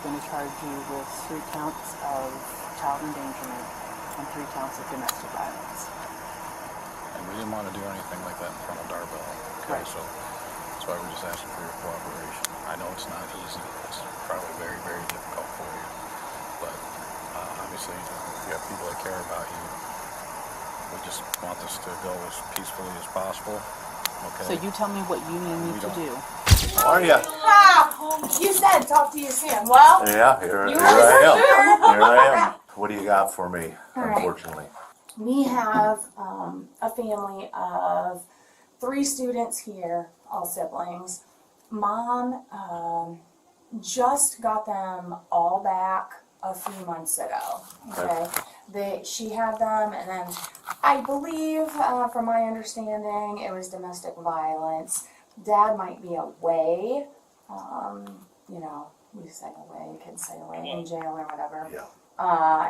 going to charge you with 3 counts of child endangerment and 3 counts of domestic violence. And we didn't want to do anything like that in front of Darbell. Okay, Right. so that's why we're just asking for your cooperation. I know it's not easy. It's probably very, very difficult for you. But obviously, you have people that care about you. We just want this to go as peacefully as possible. Okay. So you tell me what you need me to do. How are you? You said talk to you soon. Well, Yeah, here I am. Here I am. What do you got for me, unfortunately? we have a family of 3 students here, all siblings. Mom just got them all back a few months ago. Okay, she had them, and then I believe, from my understanding, it was domestic violence. Dad might be away. You know, we say away, kids say away, in jail or whatever. Yeah.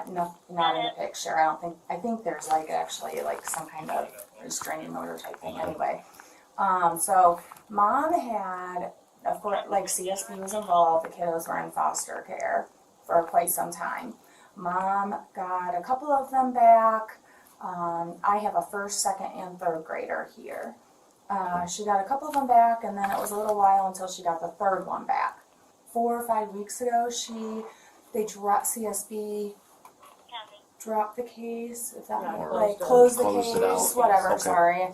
No, not in the picture. I think there's actually some kind of restraining order type thing anyway. So Mom had, of course, CSB was involved. The kiddos were in foster care for quite some time. Mom got a couple of them back. I have a 1st, 2nd, and 3rd grader here. She got a couple of them back, and then it was a little while until she got the 3rd one back. 4 or 5 weeks ago, CSB dropped the case, if that closed the case, whatever, Okay. sorry.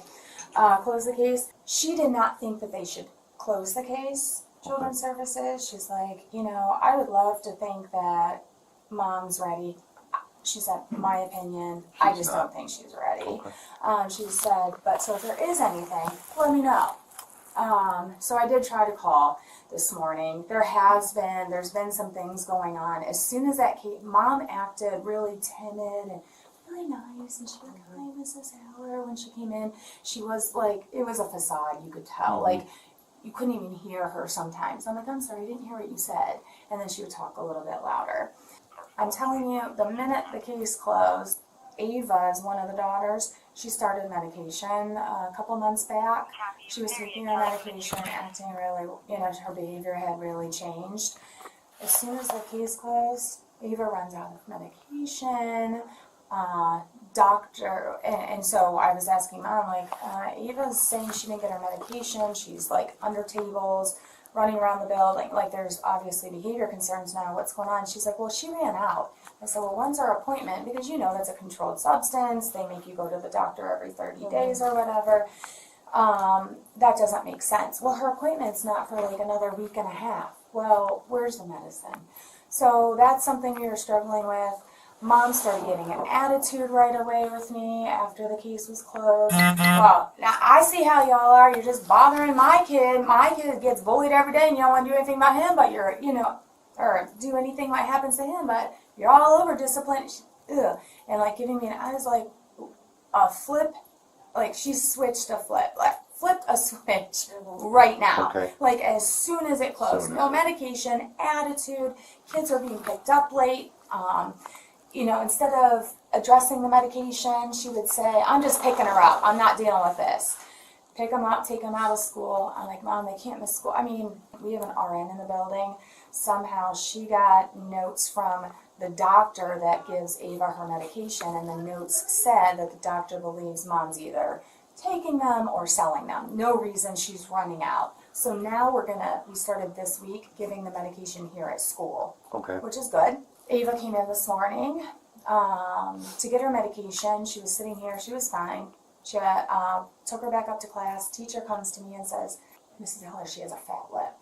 Closed the case. She did not think that they should close the case, Children's Services. She's like, I would love to think that Mom's ready. She said, my opinion, I just don't think she's ready. Okay. She said, so if there is anything, let me know. So I did try to call this morning. There's been some things going on. As soon as that came, Mom acted really timid and really nice, and she was like, hi, Mrs. Haller. When she came in, she was like, it was a facade, you could tell. You couldn't even hear her sometimes. I'm like, I'm sorry, I didn't hear what you said. And then she would talk a little bit louder. I'm telling you, the minute the case closed, Ava is one of the daughters. She started medication a couple months back. She was taking her medication, acting really, her behavior had really changed. As soon as the case closed, Ava runs out of medication. Doctor, and so I was asking Mom, Ava's saying she didn't get her medication. She's under tables, running around the building, there's obviously behavior concerns now, what's going on? She's like, well, she ran out. I said, well, when's her appointment? Because that's a controlled substance, they make you go to the doctor every 30 days or whatever. That doesn't make sense. Well, her appointment's not for another week and a half. Well, where's the medicine? So that's something we were struggling with. Mom started getting an attitude right away with me after the case was closed. Well, now I see how y'all are. You're just bothering my kid. My kid gets bullied every day, and you don't want to do anything about him, but you're, or do anything that happens to him, but you're all over discipline. Ugh. And giving me I was like, a flip, she switched a flip, flipped a switch right now. Okay. As soon as it closed. No medication, attitude, kids are being picked up late. Instead of addressing the medication, she would say, I'm just picking her up. I'm not dealing with this. Pick them up, take them out of school. I'm like, Mom, they can't miss school. I mean, we have an RN in the building. Somehow she got notes from the doctor that gives Ava her medication, and the notes said that the doctor believes Mom's either taking them or selling them. No reason she's running out. So now we started this week giving the medication here at school. Okay. Which is good. Ava came in this morning to get her medication. She was sitting here. She was fine. She took her back up to class. Teacher comes to me and says, Mrs. Heller, she has a fat lip.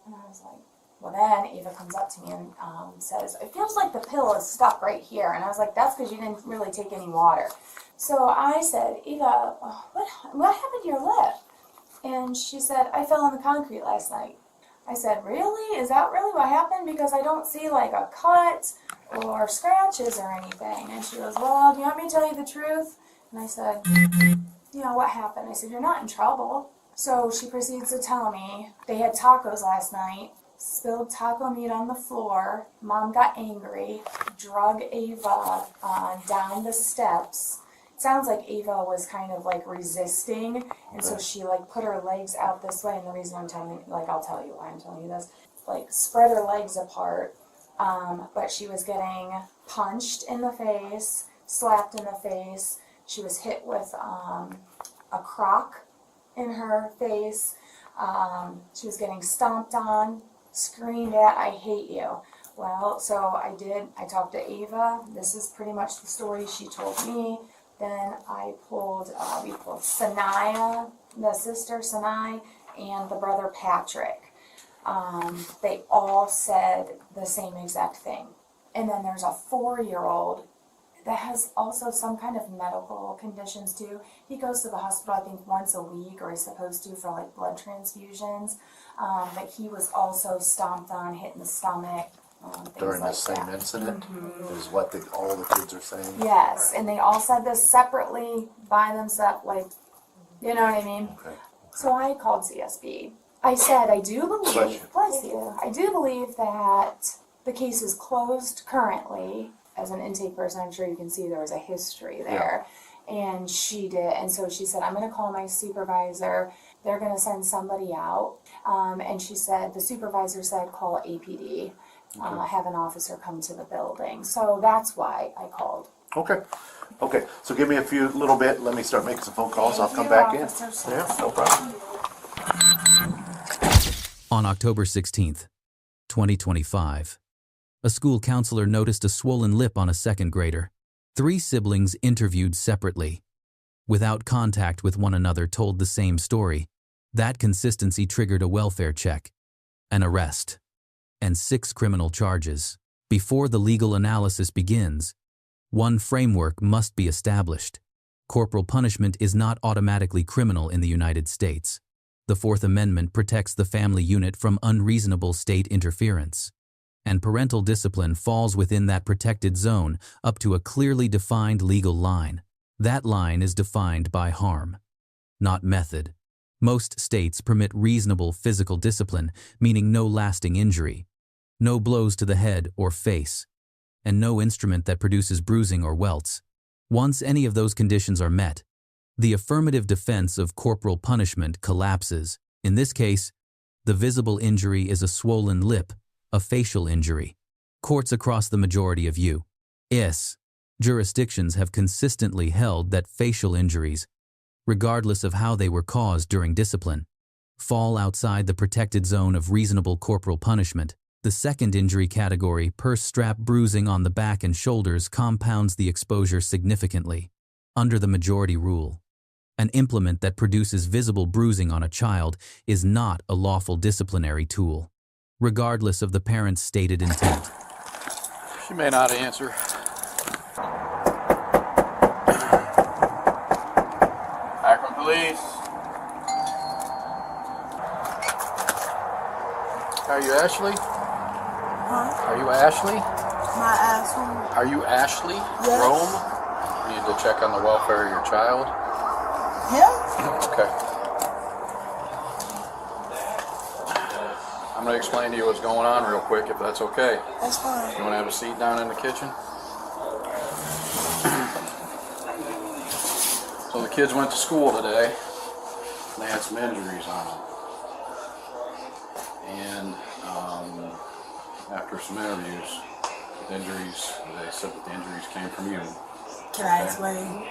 And I was like, well, then Ava comes up to me and says, it feels like the pill is stuck right here. And I was like, that's because you didn't really take any water. So I said, Ava, what happened to your lip? And she said, I fell on the concrete last night. I said, really? Is that really what happened? Because I don't see a cut or scratches or anything. And she goes, well, do you want me to tell you the truth? And I said, what happened? I said, you're not in trouble. So she proceeds to tell me they had tacos last night, spilled taco meat on the floor. Mom got angry, drug Ava down the steps. It sounds like Ava was kind of resisting, and so she put her legs out this way. And the reason I'm telling I'll tell you why I'm telling you this, spread her legs apart, but she was getting punched in the face, slapped in the face. She was hit with a crock in her face. She was getting stomped on, screamed at, "I hate you." Well, so I talked to Ava. This is pretty much the story she told me. Then we pulled Sanaya, the sister Sanai, and the brother Patrick. They all said the same exact thing. And then there's a 4-year-old that has also some kind of medical conditions too. He goes to the hospital, I think, once a week, or he's supposed to, for like blood transfusions. But he was also stomped on, hit in the stomach. During the like same that. incident is what all the kids are saying? Yes, and they all said this separately by themselves, like, you know what I mean? Okay. So I called CSB. I said, I do Bless believe, you. bless you, I do believe that the case is closed currently. As an intake person, I'm sure you can see there was a history there. And she did, and so she said, I'm going to call my supervisor. They're going to send somebody out. And she said, the supervisor said, call APD. Have an officer come to the building. So that's why I called. Okay, so give me a little bit, let me start making some phone calls, I'll come back in. Yeah, no problem. On October 16th, 2025, a school counselor noticed a swollen lip on a second grader. 3 siblings interviewed separately, without contact with one another, told the same story. That consistency triggered a welfare check, an arrest, and 6 criminal charges. Before the legal analysis begins, one framework must be established. Corporal punishment is not automatically criminal in the United States. The Fourth Amendment protects the family unit from unreasonable state interference, and parental discipline falls within that protected zone up to a clearly defined legal line. That line is defined by harm, not method. Most states permit reasonable physical discipline, meaning no lasting injury, no blows to the head or face, and no instrument that produces bruising or welts. Once any of those conditions are met, the affirmative defense of corporal punishment collapses. In this case, the visible injury is a swollen lip, a facial injury. Courts across the majority of U.S. jurisdictions have consistently held that facial injuries, regardless of how they were caused during discipline, fall outside the protected zone of reasonable corporal punishment. The second injury category, purse strap bruising on the back and shoulders, compounds the exposure significantly. Under the majority rule, an implement that produces visible bruising on a child is not a lawful disciplinary tool, regardless of the parent's stated intent. She may not answer. Akron Police. Are you Ashley? Huh? Are you Ashley? My asshole. Are you Ashley? Yes. Rome? You need to check on the welfare of your child. Him? Okay. I'm going to explain to you what's going on real quick, if that's okay. That's fine. You want to have a seat down in the kitchen? So the kids went to school today. They had some injuries on them. And after some interviews with injuries, they said that the injuries came from you. Can I explain?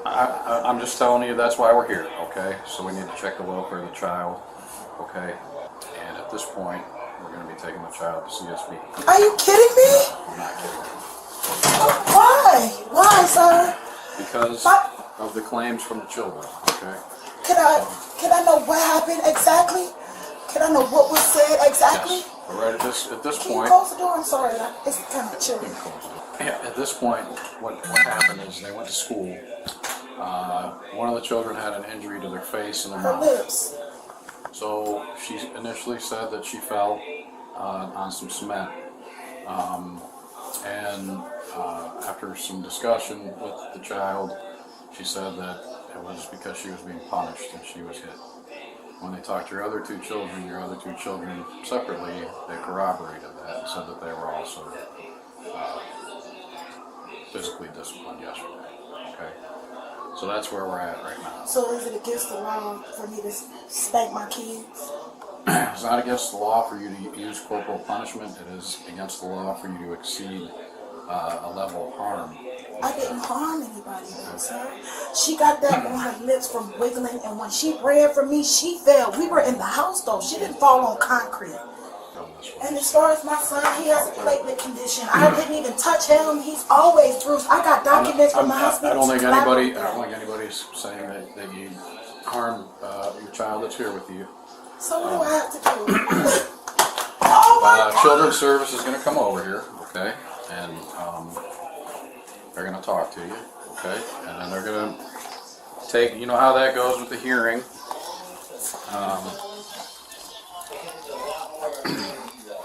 I'm just telling you that's why we're here, okay? So we need to check the welfare of the child, okay? And at this point, we're going to be taking the child to CSB. Are you kidding me? I'm not kidding you. Why? Why, sir? Because of the claims from the children, okay? Can I know what happened exactly? Can I know what was said exactly? Yes. But right at this Can you point, close the door? I'm sorry. It's kind of chilly. yeah, at this point, what happened is they went to school. One of the children had an injury to their face and their Her mouth. lips. So she initially said that she fell on some cement. And after some discussion with the child, she said that it was because she was being punished and she was hit. When they talked to your other two children separately, they corroborated that and said that they were also physically disciplined yesterday. Okay? So that's where we're at right now. So is it against the law for me to spank my kids? It's not against the law for you to use corporal punishment. It is against the law for you to exceed a level of harm. I didn't harm anybody though, sir. She got that on her lips from wiggling, and when she read for me, she fell. We were in the house though. She didn't fall on concrete. And as far as my son, he has a platelet condition. I didn't even touch him. He's always bruised. I got documents from my husband. I don't think anybody's saying that you harmed your child that's here with you. So what do I have to do? Oh my Children's Service is going to come over here, okay, and they're going to talk to you, okay, and then they're going to take, you know how that goes with the hearing.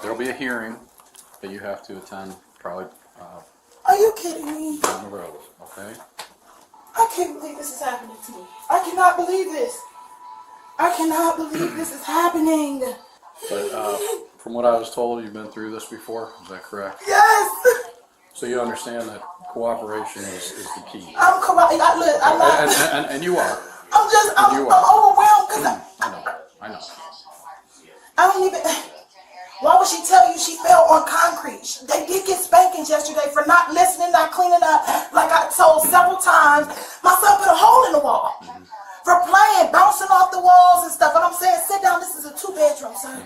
There'll be a hearing that you have to attend, probably Are you kidding me? down the road, okay? I can't believe this is happening to me. I cannot believe this. I cannot believe this is happening. But from what I was told, you've been through this before, is that correct? Yes. So you understand that cooperation is the key. I'm correct. I'm not. And you are. I'm overwhelmed because I know. I don't even. Why would she tell you she fell on concrete? They did get spankings yesterday for not listening, not cleaning up. Like I told several times, my son put a hole in the wall for playing, bouncing off the walls and stuff. And I'm saying, sit down. This is a 2-bedroom, son.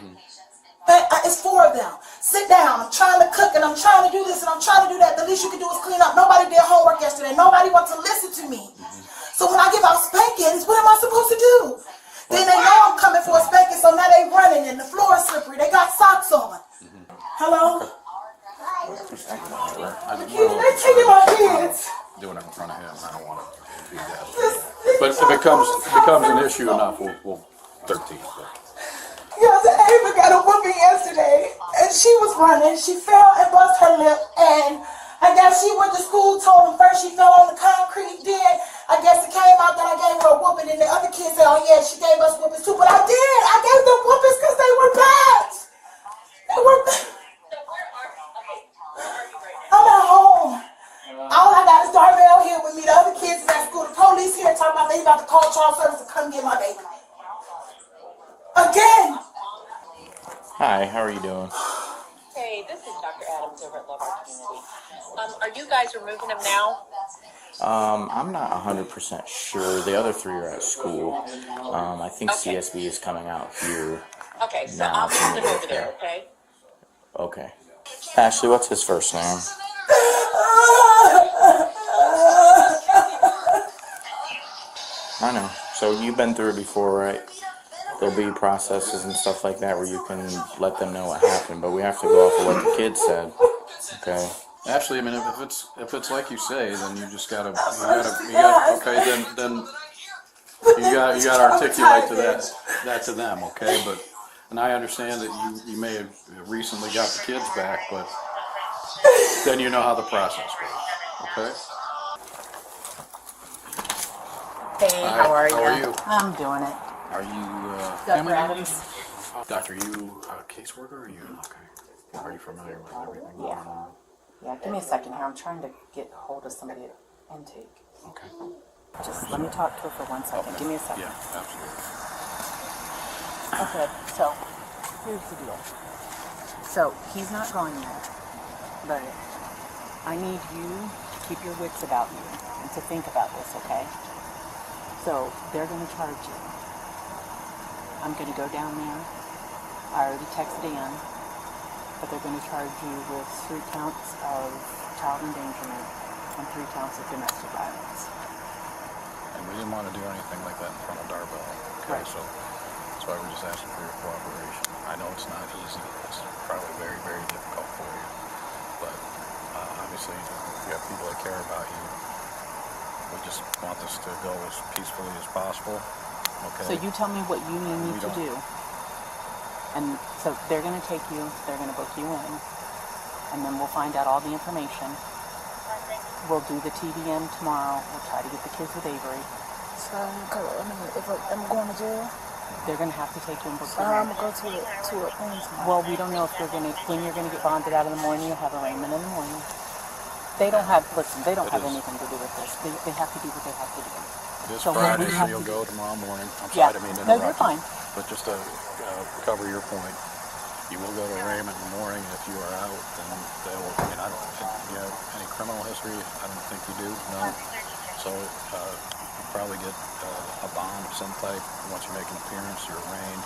It's 4 of them. Sit down. I'm trying to cook and I'm trying to do this and I'm trying to do that. The least you can do is clean up. Nobody did homework yesterday. Nobody wants to listen to me. So when I give out spankings, what am I supposed to do? Then they know I'm coming for a spanking, so now they running and the floor is slippery. They got socks on. Hello? They're taking my kids. Doing it in front of him. I don't want to do that. But if it becomes an issue enough, we'll 13. Yes, Ava got a whooping yesterday, and she was running. She fell and bust her lip, and I guess she went to school, told them first she fell on the concrete, then I guess it came out that I gave her a whooping, and the other kids said, oh yeah, she gave us whoopings too, but I did. I gave them whoopings because they were bad. They were bad. I'm at home. All I got is Darnell here with me. The other kids is at school. The police here talking about they about to call child service to come get my baby. Again. Hi, how are you doing? Hey, this is Dr. Adams over at Love Our Community. Are you guys removing them now? I'm not 100% sure. The other 3 are at school. I think Okay. CSB is coming out here. Okay, so Now, I'll put them over there, yeah. okay? Okay. Ashley, what's his first name? I know. So you've been through it before, right? There'll be processes and stuff like that where you can let them know what happened, but we have to go off of what the kids said. Okay. Actually, I mean, if it's like you say, then you just gotta okay, then you gotta articulate that to them, okay? But and I understand that you may have recently got the kids back, but then you know how the process goes, okay? Hey, Hi, how are you? how are you? I'm doing it. Are you Dr. family Adams. Doctor, are you a caseworker or are you okay? Are you familiar with everything going on? Yeah, give me a second here. I'm trying to get hold of somebody at intake. Okay. Just let me talk to her for 1 second. Give me a second. Yeah, absolutely. Okay, so here's the deal. So he's not gone yet, but I need you to keep your wits about you and to think about this, okay? So they're going to charge you. I'm going to go down there. I already texted Ann, but they're going to charge you with 3 counts of child endangerment and 3 counts of domestic violence. And we didn't want to do anything like that in front of Darbell, okay? Right. So that's why we're just asking for your cooperation. I know it's not easy. It's probably very, very difficult for you. But obviously, you have people that care about you. We just want this to go as peacefully as possible, okay? So you tell me what you need me to do. And so they're going to take you, they're going to book you in, and then we'll find out all the information. We'll do the TDM tomorrow. We'll try to get the kids with Avery. So if I'm going to jail, They're going to have to take you and book you I'm in. gonna go to a thing tomorrow. Well, we don't know if when you're going to get bonded out in the morning. You'll have arraignment in the morning. They don't have, listen, they don't have anything to do with this. They have to do what they have to do. this So when Friday, we so have you'll to- go tomorrow morning. I'm Yeah. sorry, I didn't mean to No, interrupt you're fine. you. But just to cover your point, you will go to Raymond in the morning. If you are out, then they'll, and I don't think you have any criminal history. I don't think you do, no. So you'll probably get a bond of some type. Once you make an appearance, you're arraigned,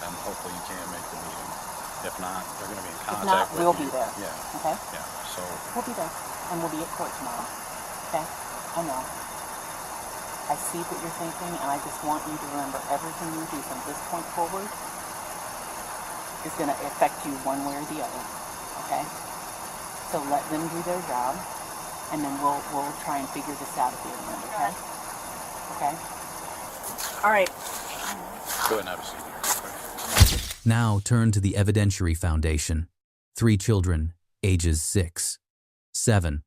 and hopefully you can make the meeting. If not, they're going to be in If contact not, with we'll you. be there. Yeah, Okay? yeah. So We'll be there. And we'll be at court tomorrow. Okay? I know. I see what you're thinking, and I just want you to remember everything you do from this point forward is going to affect you one way or the other. Okay? So let them do their job, and then we'll try and figure this out at the end, okay? Okay? All right. go ahead and have a seat here. Now turn to the evidentiary foundation. 3 children, ages 6, 7,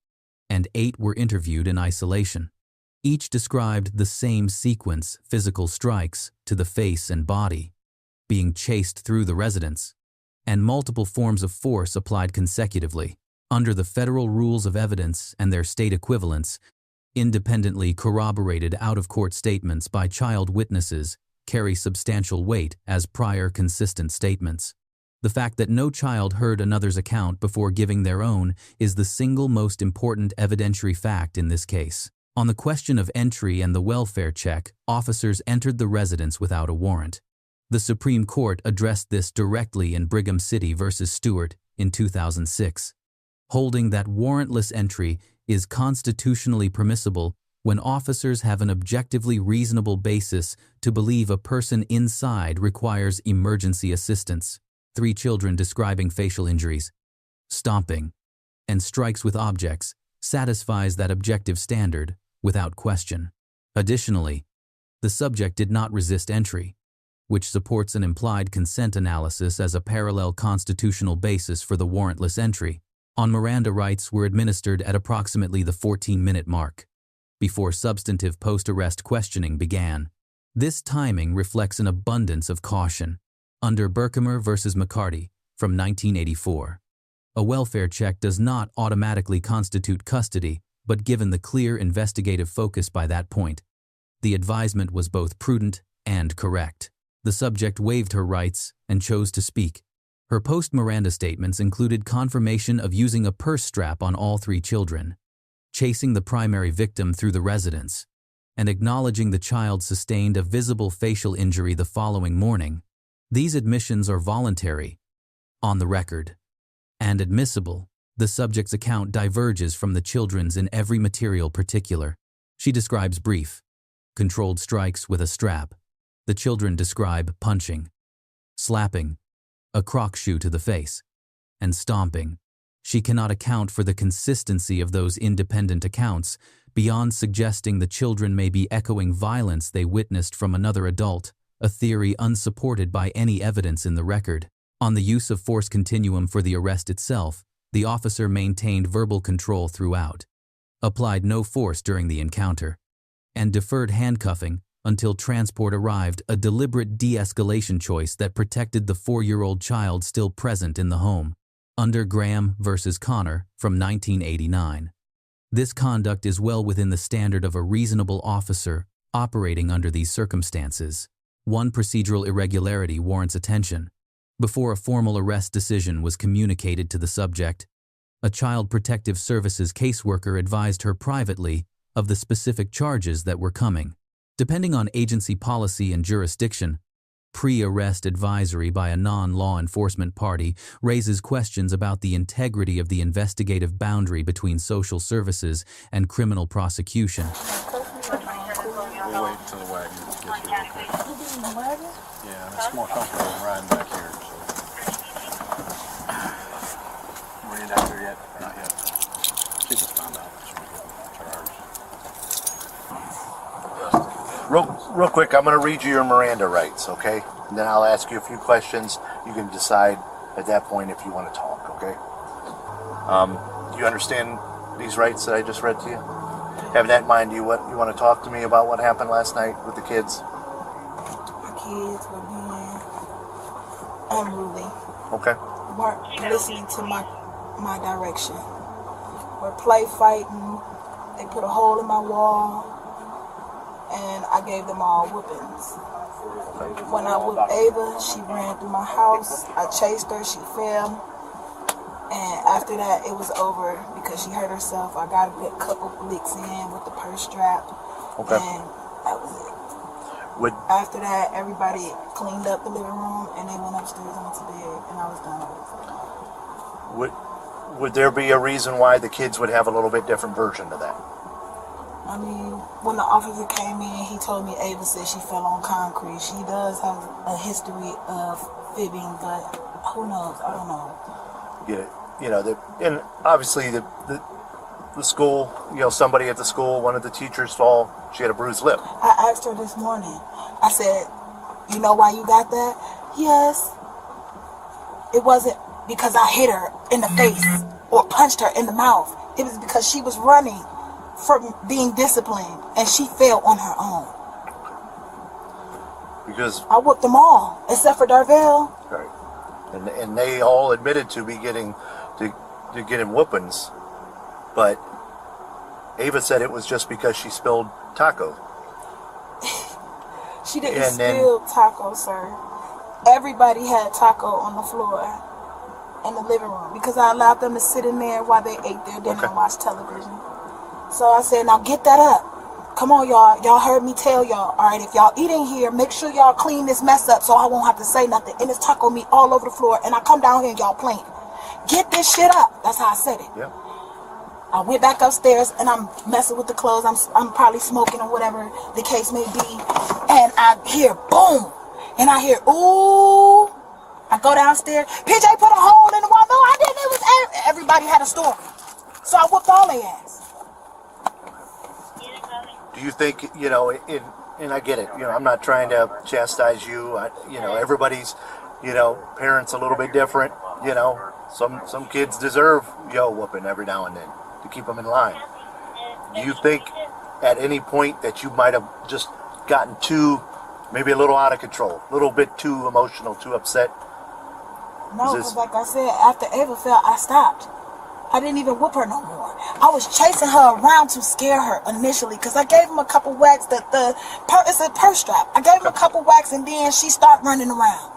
and 8 were interviewed in isolation. Each described the same sequence, physical strikes to the face and body, being chased through the residence, and multiple forms of force applied consecutively. Under the federal rules of evidence and their state equivalents, independently corroborated out-of-court statements by child witnesses carry substantial weight as prior consistent statements. The fact that no child heard another's account before giving their own is the single most important evidentiary fact in this case. On the question of entry and the welfare check, officers entered the residence without a warrant. The Supreme Court addressed this directly in Brigham City versus Stuart in 2006, holding that warrantless entry is constitutionally permissible when officers have an objectively reasonable basis to believe a person inside requires emergency assistance. 3 children describing facial injuries, stomping, and strikes with objects satisfies that objective standard without question. Additionally, the subject did not resist entry, which supports an implied consent analysis as a parallel constitutional basis for the warrantless entry. On Miranda rights were administered at approximately the 14-minute mark, before substantive post-arrest questioning began. This timing reflects an abundance of caution. Under Berkemer versus McCarty from 1984, a welfare check does not automatically constitute custody, but given the clear investigative focus by that point, the advisement was both prudent and correct. The subject waived her rights and chose to speak. Her post-Miranda statements included confirmation of using a purse strap on all 3 children, chasing the primary victim through the residence, and acknowledging the child sustained a visible facial injury the following morning. These admissions are voluntary, on the record, and admissible. The subject's account diverges from the children's in every material particular. She describes brief, controlled strikes with a strap. The children describe punching, slapping, a crock shoe to the face, and stomping. She cannot account for the consistency of those independent accounts beyond suggesting the children may be echoing violence they witnessed from another adult, a theory unsupported by any evidence in the record. On the use of force continuum for the arrest itself, the officer maintained verbal control throughout, applied no force during the encounter, and deferred handcuffing until transport arrived, a deliberate de-escalation choice that protected the 4-year-old child still present in the home. Under Graham versus Connor from 1989. This conduct is well within the standard of a reasonable officer operating under these circumstances. One procedural irregularity warrants attention. Before a formal arrest decision was communicated to the subject, a Child Protective Services caseworker advised her privately of the specific charges that were coming. Depending on agency policy and jurisdiction, pre-arrest advisory by a non-law enforcement party raises questions about the integrity of the investigative boundary between social services and criminal prosecution. We'll wait until the wagon gets here. Okay? Yeah, it's more comfortable than riding back here. So. Were you down there yet? Not yet. She just found out that she was getting charged. Real quick, I'm going to read you your Miranda rights, okay? And then I'll ask you a few questions. You can decide at that point if you want to talk, okay? Do you understand these rights that I just read to you? Having that in mind, do you want to talk to me about what happened last night with the kids? My kids were being unruly. Okay. Weren't listening to my direction. We're play fighting. They put a hole in my wall. and I gave them all whoopings. When I whooped Ava, she ran through my house. I chased her, she fell. And after that, it was over because she hurt herself. I got a good couple licks in with the purse strap. Okay. And that was it. After that, everybody cleaned up the living room and they went upstairs and went to bed, and I was done with it. Would there be a reason why the kids would have a little bit different version of that? I mean, when the officer came in, he told me Ava said she fell on concrete. She does have a history of fibbing, but who knows? I don't know. And obviously the school, somebody at the school, one of the teachers saw she had a bruised lip. I asked her this morning. I said, "You know why you got that?" Yes. It wasn't because I hit her in the face or punched her in the mouth. It was because she was running from being disciplined and she fell on her own. Because I whooped them all except for Darvell. Right. And they all admitted to be getting whoopings, but Ava said it was just because she spilled taco. She didn't spill taco, sir. Everybody had taco on the floor in the living room because I allowed them to sit in there while they ate their dinner and watch television. So I said, now get that up. Come on, y'all. Y'all heard me tell y'all. All right, if y'all eat in here, make sure y'all clean this mess up so I won't have to say nothing. And it's taco meat all over the floor. And I come down here and y'all playing. Get this shit up. That's how I said it. Yeah. I went back upstairs and I'm messing with the clothes. I'm probably smoking or whatever the case may be. And I hear boom. And I hear, ooh. I go downstairs. PJ put a hole in the wall. No, I didn't. It was everybody had a story. So I whooped all their ass. Do you think, and I get it, I'm not trying to chastise you, everybody's, parents a little bit different, some kids deserve whooping every now and then to keep them in line. Do you think at any point that you might have just gotten maybe a little out of control, a little bit too emotional, too upset? No, because like I said, after Ava fell, I stopped. I didn't even whoop her no more. I was chasing her around to scare her initially because I gave him a couple whacks. It's a purse strap. I gave him a couple whacks and then she started running around.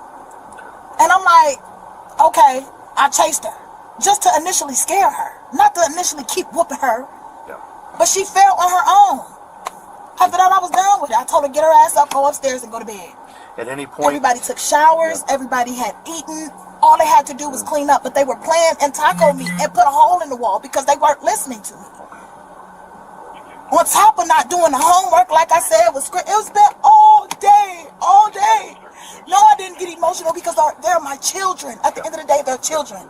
And I'm like, okay, I chased her just to initially scare her, not to initially keep whooping her. Yeah. But she fell on her own. After that, I was done with it. I told her, get her ass up, go upstairs and go to bed. At any point, everybody took showers. Yeah. Everybody had eaten. All they had to do was clean up, but they were playing and taco meat and put a hole in the wall because they weren't listening to me. On top of not doing the homework, like I said, it was been all day. No, I didn't get emotional because they're my children. At the end of the day, they're children.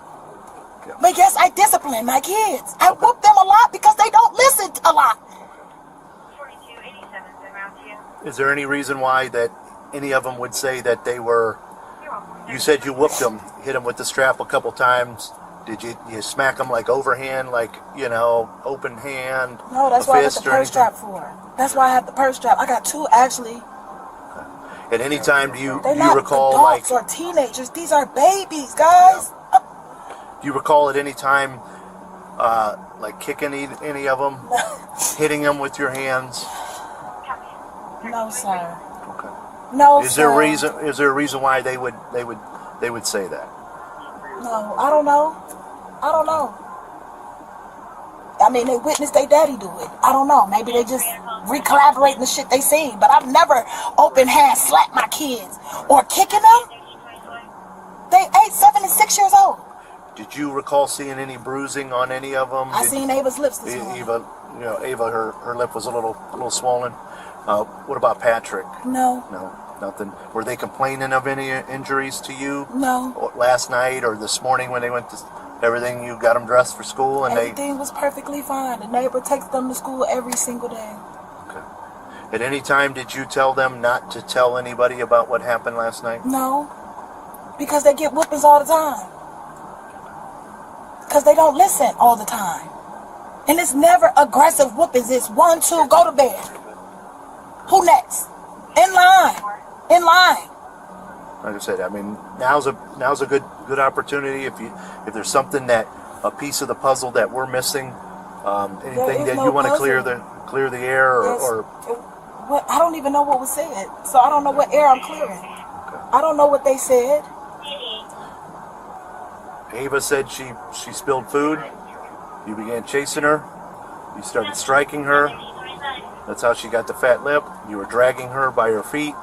Yeah. But yes, I discipline my kids. I whoop them a lot because they don't listen a lot. Is there any reason why that any of them would say that they were? You said you whooped them, hit them with the strap a couple times. Did you smack them like overhand, like, open hand? No, that's why I got the purse strap for. That's why I have the purse strap. I got two actually. At any time, do you not recall adults or teenagers? These are babies, guys. Yeah. Do you recall at any time, like kicking any of them, hitting them with your hands? No, sir. Okay. No, Is there a reason why they would say that? No, I don't know. I mean, they witnessed their daddy do it. I don't know. Maybe they just re-collaborating the shit they seen. But I've never open hand slapped my kids or kicking them. They 8, 7, and 6 years old. Did you recall seeing any bruising on any of them? I seen Ava's lips this morning. Ava, her lip was a little swollen. What about Patrick? No, nothing. Were they complaining of any injuries to you? No. Last night or this morning when they went to everything, you got them dressed for school and everything was perfectly fine. The neighbor takes them to school every single day. Okay. At any time did you tell them not to tell anybody about what happened last night? No, because they get whoopings all the time. Because they don't listen all the time. And it's never aggressive whoopings. It's 1, 2, go to bed. Who next? In line. Like I said, I mean, now's a good opportunity. If there's something a piece of the puzzle that we're missing, anything that you want to clear the air or What? I don't even know what was said, so I don't know what air I'm clearing. I don't know what they said. Ava said she spilled food. You began chasing her. You started striking her. That's how she got the fat lip. You were dragging her by her feet.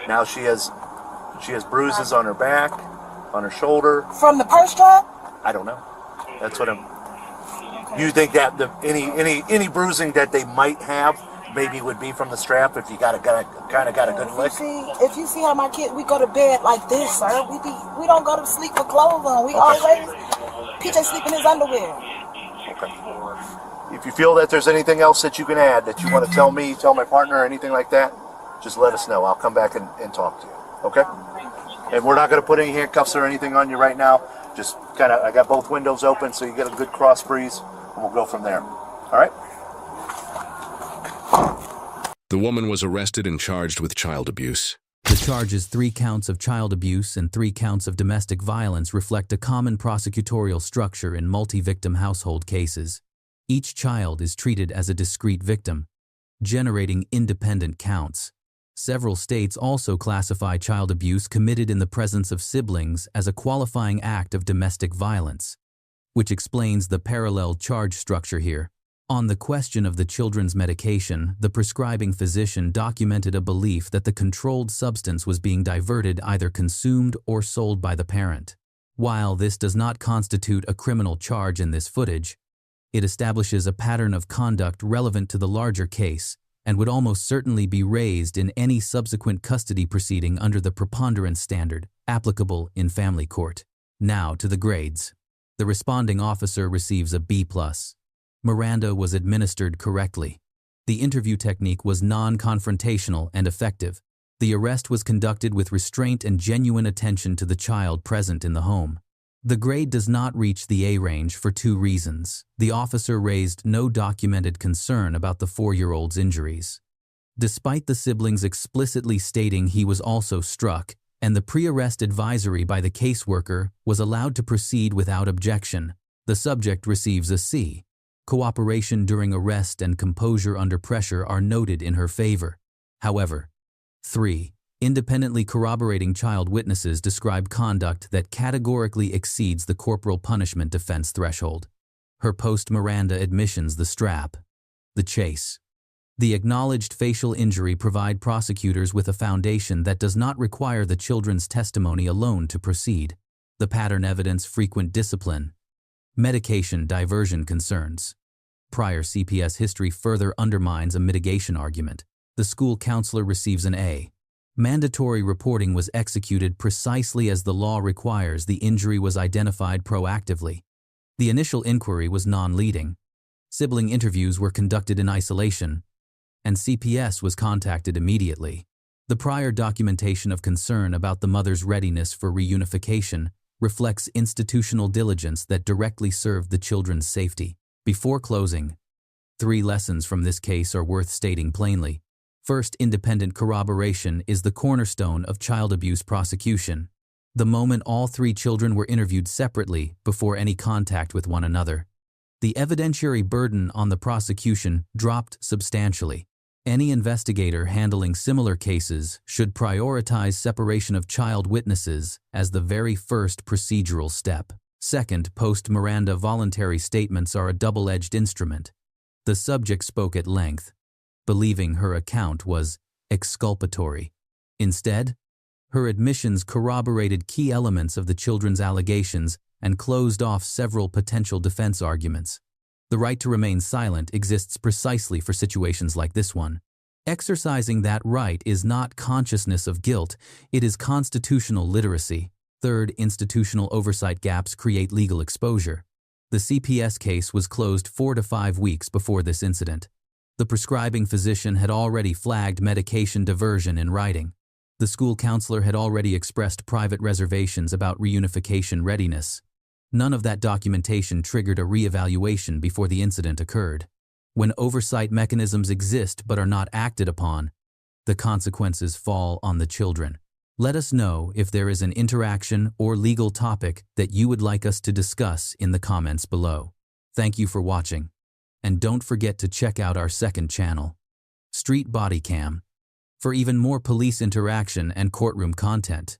Now she has bruises on her back, on her shoulder. From the purse drop? I don't know. That's what I'm. You think that any bruising that they might have maybe would be from the strap if you kind of got a good lick? If you see how my kid, we go to bed like this, sir. We don't go to sleep with clothes on. We always PJ sleep in his underwear. Okay. If you feel that there's anything else that you can add that you want to tell me, tell my partner, or anything like that, just let us know. I'll come back and talk to you. Okay? And we're not going to put any handcuffs or anything on you right now. Just kind of, I got both windows open so you get a good cross breeze, and we'll go from there. All right? The woman was arrested and charged with child abuse. The charges 3 counts of child abuse and 3 counts of domestic violence reflect a common prosecutorial structure in multi-victim household cases. Each child is treated as a discrete victim, generating independent counts. Several states also classify child abuse committed in the presence of siblings as a qualifying act of domestic violence, which explains the parallel charge structure here. On the question of the children's medication, the prescribing physician documented a belief that the controlled substance was being diverted, either consumed or sold by the parent. While this does not constitute a criminal charge in this footage, it establishes a pattern of conduct relevant to the larger case and would almost certainly be raised in any subsequent custody proceeding under the preponderance standard applicable in family court. Now to the grades. The responding officer receives a B+. Miranda was administered correctly. The interview technique was non-confrontational and effective. The arrest was conducted with restraint and genuine attention to the child present in the home. The grade does not reach the A range for 2 reasons. The officer raised no documented concern about the 4-year-old's injuries, despite the siblings explicitly stating he was also struck, and the pre-arrest advisory by the caseworker was allowed to proceed without objection. The subject receives a C. Cooperation during arrest and composure under pressure are noted in her favor. However, 3. Independently corroborating child witnesses describe conduct that categorically exceeds the corporal punishment defense threshold. Her post-Miranda admissions, the strap, the chase, the acknowledged facial injury provide prosecutors with a foundation that does not require the children's testimony alone to proceed. The pattern evidence, frequent discipline, medication diversion concerns. Prior CPS history further undermines a mitigation argument. The school counselor receives an A. Mandatory reporting was executed precisely as the law requires. The injury was identified proactively. The initial inquiry was non-leading. Sibling interviews were conducted in isolation, and CPS was contacted immediately. The prior documentation of concern about the mother's readiness for reunification reflects institutional diligence that directly served the children's safety. Before closing, 3 lessons from this case are worth stating plainly. First, independent corroboration is the cornerstone of child abuse prosecution. The moment all 3 children were interviewed separately before any contact with one another, the evidentiary burden on the prosecution dropped substantially. Any investigator handling similar cases should prioritize separation of child witnesses as the very first procedural step. Second, post-Miranda voluntary statements are a double-edged instrument. The subject spoke at length, believing her account was exculpatory. Instead, her admissions corroborated key elements of the children's allegations and closed off several potential defense arguments. The right to remain silent exists precisely for situations like this one. Exercising that right is not consciousness of guilt, it is constitutional literacy. Third, institutional oversight gaps create legal exposure. The CPS case was closed 4 to 5 weeks before this incident. The prescribing physician had already flagged medication diversion in writing. The school counselor had already expressed private reservations about reunification readiness. None of that documentation triggered a reevaluation before the incident occurred. When oversight mechanisms exist but are not acted upon, the consequences fall on the children. Let us know if there is an interaction or legal topic that you would like us to discuss in the comments below. Thank you for watching, and don't forget to check out our second channel. Street Bodycam, for even more police interaction and courtroom content.